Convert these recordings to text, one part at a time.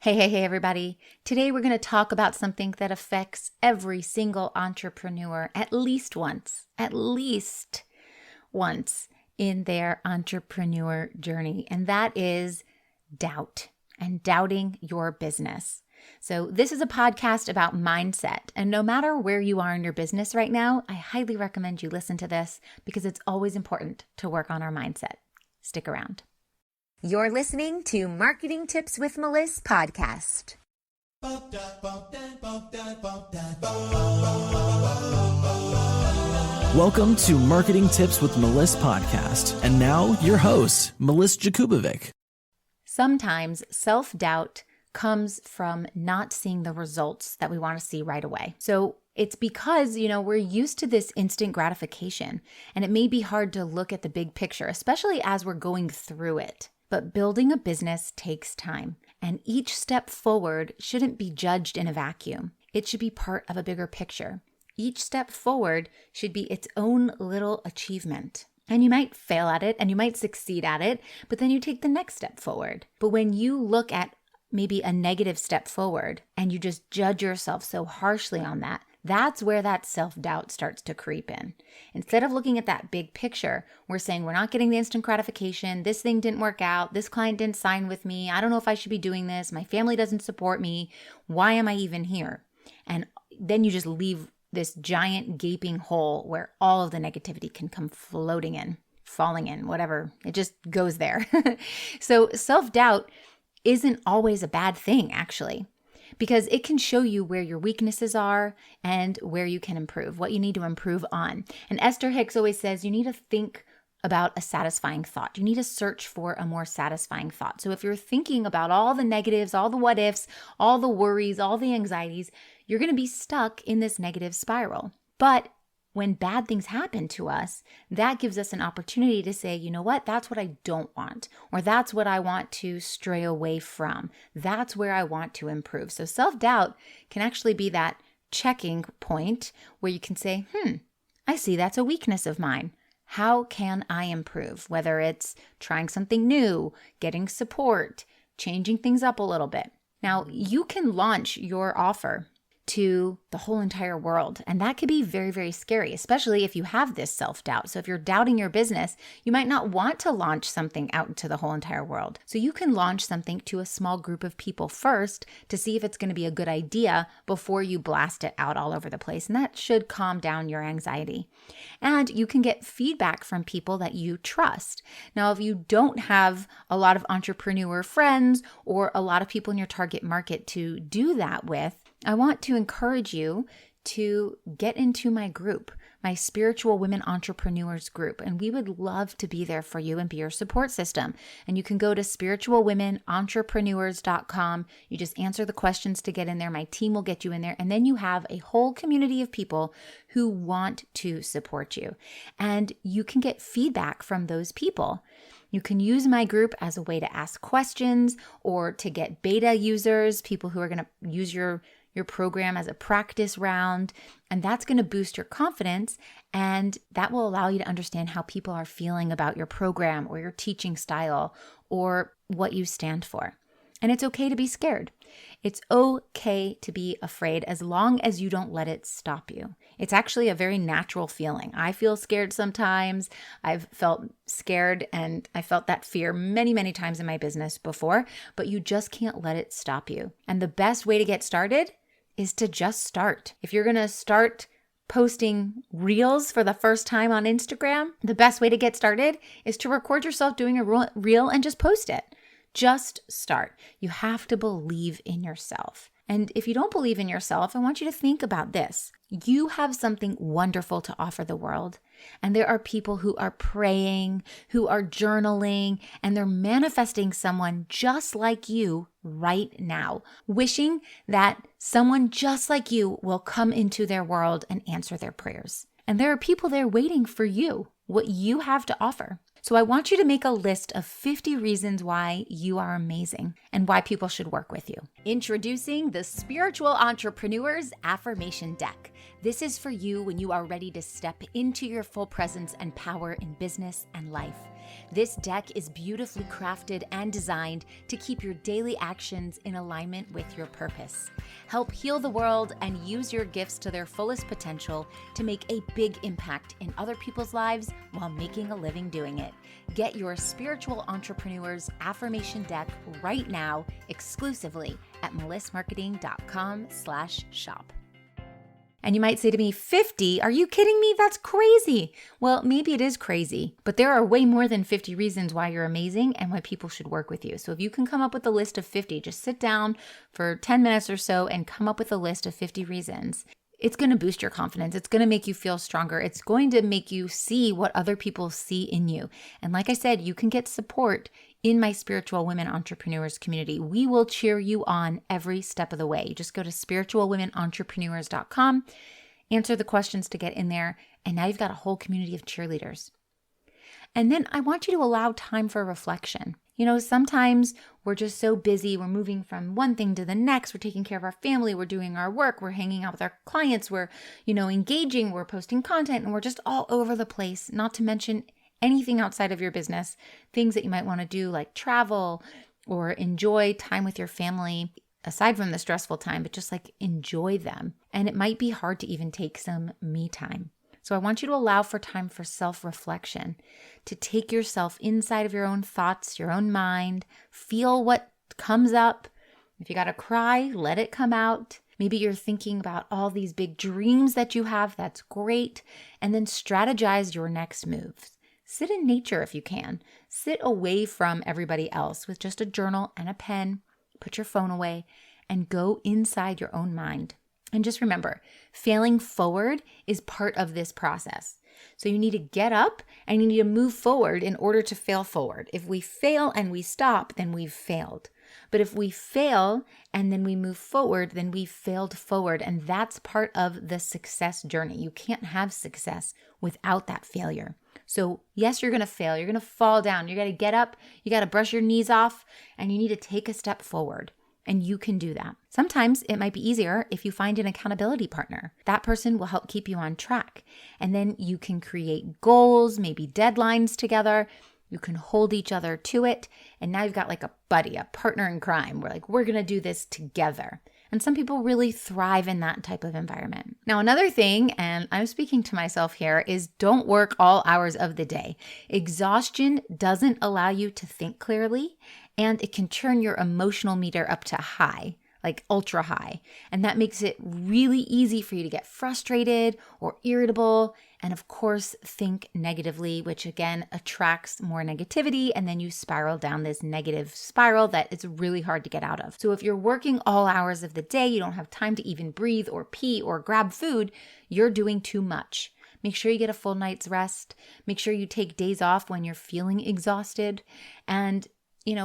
Hey, everybody. Today we're going to talk about something that affects every single entrepreneur at least once in their entrepreneur journey, and that is doubt and doubting your business. So this is a podcast about mindset, and no matter where you are in your business right now, I highly recommend you listen to this because it's always important to work on our mindset. Stick around. You're listening to Marketing Tips with Meliss podcast. Welcome to Marketing Tips with Meliss podcast. And now your host, Meliss Jakubovic. Sometimes self-doubt comes from not seeing the results that we want to see right away. So it's because, we're used to this instant gratification, and it may be hard to look at the big picture, especially as we're going through it. But building a business takes time, and each step forward shouldn't be judged in a vacuum. It should be part of a bigger picture. Each step forward should be its own little achievement. And you might fail at it and you might succeed at it, but then you take the next step forward. But when you look at maybe a negative step forward and you just judge yourself so harshly on that, that's where that self-doubt starts to creep in. Instead of looking at that big picture, we're saying we're not getting the instant gratification, this thing didn't work out, this client didn't sign with me, I don't know if I should be doing this, my family doesn't support me, why am I even here? And then you just leave this giant gaping hole where all of the negativity can come floating in, falling in, whatever, it just goes there. So self-doubt isn't always a bad thing, actually, because it can show you where your weaknesses are and where you can improve, what you need to improve on. And Esther Hicks always says you need to think about a satisfying thought. You need to search for a more satisfying thought. So if you're thinking about all the negatives, all the what ifs, all the worries, all the anxieties, you're going to be stuck in this negative spiral. But when bad things happen to us, that gives us an opportunity to say, you know what, that's what I don't want, or that's what I want to stray away from. That's where I want to improve. So self-doubt can actually be that checking point where you can say, I see that's a weakness of mine. How can I improve? Whether it's trying something new, getting support, changing things up a little bit. Now, you can launch your offer to the whole entire world. And that could be very, very scary, especially if you have this self-doubt. So if you're doubting your business, you might not want to launch something out into the whole entire world. So you can launch something to a small group of people first to see if it's going to be a good idea before you blast it out all over the place. And that should calm down your anxiety. And you can get feedback from people that you trust. Now, if you don't have a lot of entrepreneur friends or a lot of people in your target market to do that with, I want to encourage you to get into my group, my Spiritual Women Entrepreneurs group, and we would love to be there for you and be your support system. And you can go to spiritualwomenentrepreneurs.com. You just answer the questions to get in there. My team will get you in there. And then you have a whole community of people who want to support you. And you can get feedback from those people. You can use my group as a way to ask questions or to get beta users, people who are going to use your program as a practice round, and that's going to boost your confidence, and that will allow you to understand how people are feeling about your program or your teaching style or what you stand for. And it's okay to be scared. It's okay to be afraid as long as you don't let it stop you. It's actually a very natural feeling. I feel scared sometimes. I've felt scared and I felt that fear many, many times in my business before, but you just can't let it stop you. And the best way to get started is to just start. If you're going to start posting reels for the first time on Instagram, the best way to get started is to record yourself doing a reel and just post it. Just start. You have to believe in yourself. And if you don't believe in yourself, I want you to think about this. You have something wonderful to offer the world. And there are people who are praying, who are journaling, and they're manifesting someone just like you right now, wishing that someone just like you will come into their world and answer their prayers. And there are people there waiting for you, what you have to offer. So I want you to make a list of 50 reasons why you are amazing and why people should work with you. Introducing the Spiritual Entrepreneur's Affirmation Deck. This is for you when you are ready to step into your full presence and power in business and life. This deck is beautifully crafted and designed to keep your daily actions in alignment with your purpose. Help heal the world and use your gifts to their fullest potential to make a big impact in other people's lives while making a living doing it. Get your Spiritual Entrepreneur's Affirmation Deck right now exclusively at melissmarketing.com/shop. And you might say to me, 50? Are you kidding me? That's crazy. Well, maybe it is crazy, but there are way more than 50 reasons why you're amazing and why people should work with you. So if you can come up with a list of 50, just sit down for 10 minutes or so and come up with a list of 50 reasons. It's going to boost your confidence. It's going to make you feel stronger. It's going to make you see what other people see in you. And like I said, you can get support in my Spiritual Women Entrepreneurs community. We will cheer you on every step of the way. You just go to spiritualwomenentrepreneurs.com, answer the questions to get in there, and now you've got a whole community of cheerleaders. And then I want you to allow time for reflection. You know, sometimes we're just so busy. We're moving from one thing to the next. We're taking care of our family. We're doing our work. We're hanging out with our clients. We're, engaging. We're posting content, and we're just all over the place, not to mention anything outside of your business, things that you might want to do like travel or enjoy time with your family, aside from the stressful time, but just like enjoy them. And it might be hard to even take some me time. So I want you to allow for time for self-reflection, to take yourself inside of your own thoughts, your own mind, feel what comes up. If you got to cry, let it come out. Maybe you're thinking about all these big dreams that you have. That's great. And then strategize your next moves. Sit in nature if you can. Sit away from everybody else with just a journal and a pen. Put your phone away and go inside your own mind. And just remember, failing forward is part of this process. So you need to get up and you need to move forward in order to fail forward. If we fail and we stop, then we've failed. But if we fail and then we move forward, then we've failed forward. And that's part of the success journey. You can't have success without that failure. So yes, you're going to fail. You're going to fall down. You got to get up. You got to brush your knees off and you need to take a step forward. And you can do that. Sometimes it might be easier if you find an accountability partner. That person will help keep you on track. And then you can create goals, maybe deadlines together. You can hold each other to it. And now you've got like a buddy, a partner in crime. We're going to do this together. And some people really thrive in that type of environment. Now, another thing, and I'm speaking to myself here, is don't work all hours of the day. Exhaustion doesn't allow you to think clearly, and it can turn your emotional meter up to high, like ultra high. And that makes it really easy for you to get frustrated or irritable, and of course, think negatively, which again attracts more negativity, and then you spiral down this negative spiral that it's really hard to get out of. So if you're working all hours of the day, you don't have time to even breathe or pee or grab food, you're doing too much. Make sure you get a full night's rest. Make sure you take days off when you're feeling exhausted. And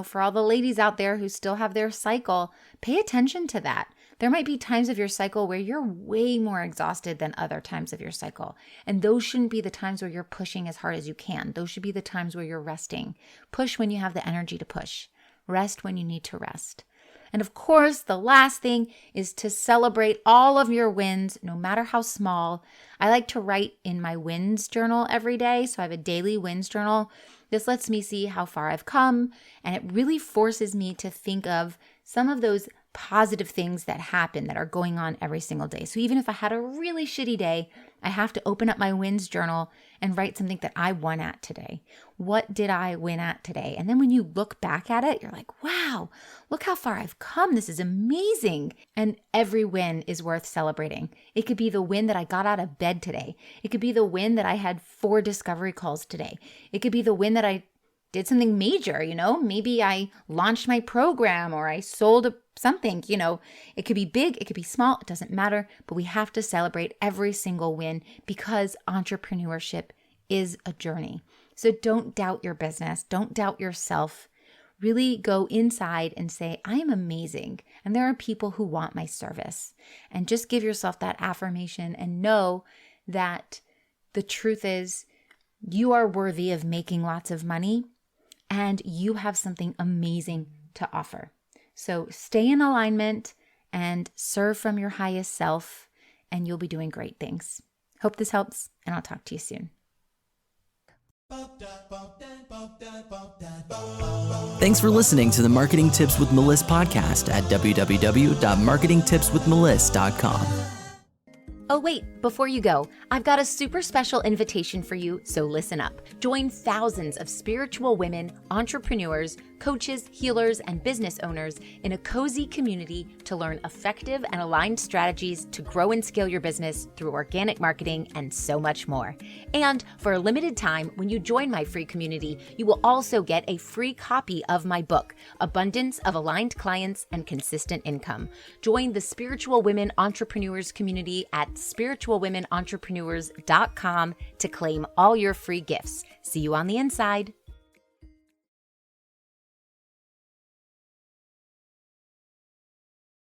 for all the ladies out there who still have their cycle, pay attention to that. There might be times of your cycle where you're way more exhausted than other times of your cycle. And those shouldn't be the times where you're pushing as hard as you can. Those should be the times where you're resting. Push when you have the energy to push. Rest when you need to rest. And of course, the last thing is to celebrate all of your wins, no matter how small. I like to write in my wins journal every day. So I have a daily wins journal. This lets me see how far I've come, and it really forces me to think of some of those positive things that happen that are going on every single day. So even if I had a really shitty day, I have to open up my wins journal and write something that I won at today. What did I win at today? And then when you look back at it, you're like, wow, look how far I've come. This is amazing. And every win is worth celebrating. It could be the win that I got out of bed today. It could be the win that I had 4 discovery calls today. It could be the win that I did something major, maybe I launched my program or I sold something, it could be big, it could be small, it doesn't matter, but we have to celebrate every single win because entrepreneurship is a journey. So don't doubt your business, don't doubt yourself. Really go inside and say, I am amazing and there are people who want my service. And just give yourself that affirmation and know that the truth is You are worthy of making lots of money, and you have something amazing to offer. So stay in alignment and serve from your highest self, and you'll be doing great things. Hope this helps, and I'll talk to you soon. Thanks for listening to the Marketing Tips with Meliss podcast at www.marketingtipswithmeliss.com. Oh, wait, before you go, I've got a super special invitation for you, so listen up. Join thousands of spiritual women, entrepreneurs, coaches, healers, and business owners in a cozy community to learn effective and aligned strategies to grow and scale your business through organic marketing and so much more. And for a limited time, when you join my free community, you will also get a free copy of my book, Abundance of Aligned Clients and Consistent Income. Join the Spiritual Women Entrepreneurs community at spiritualwomenentrepreneurs.com to claim all your free gifts. See you on the inside.